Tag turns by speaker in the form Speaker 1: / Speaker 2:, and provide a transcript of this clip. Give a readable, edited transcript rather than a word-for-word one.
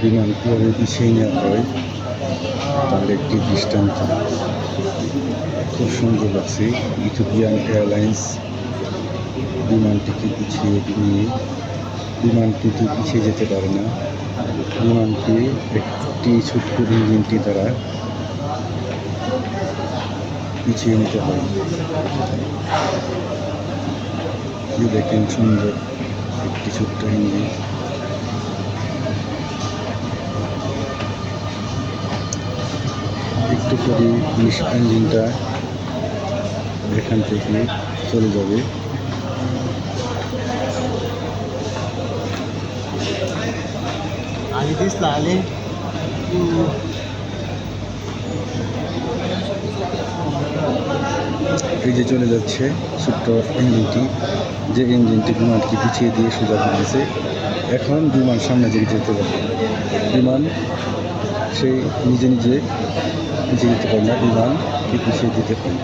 Speaker 1: বিমান কীভাবে পিছিয়ে নেওয়া হয় তার একটি দৃষ্টান্ত। খুব সুন্দর লাগছে। ইথিওপিয়ান এয়ারলাইন্স বিমানটিকে পিছিয়ে নিয়ে বিমানটি পিছিয়ে যেতে পারে না। বিমানটি একটি ছোট্ট ইঞ্জিনটি দ্বারা পিছিয়ে নিতে হয়। দেখেন সুন্দর একটি ছোট্ট ইঞ্জিন। একটু করে ইঞ্জিনটা এখান থেকে চলে যাবে। এই যে চলে যাচ্ছে ছোট্ট ইঞ্জিনটি, যে ইঞ্জিনটি বিমানকে পিছিয়ে দিয়ে সোজা দিয়েছে। এখন বিমান সামনে দিকে যেতে পারে। বিমান সে নিজে নিজে পিছিয়ে দিতে পারে না, বিমানকে পিছিয়ে দিতে পারে।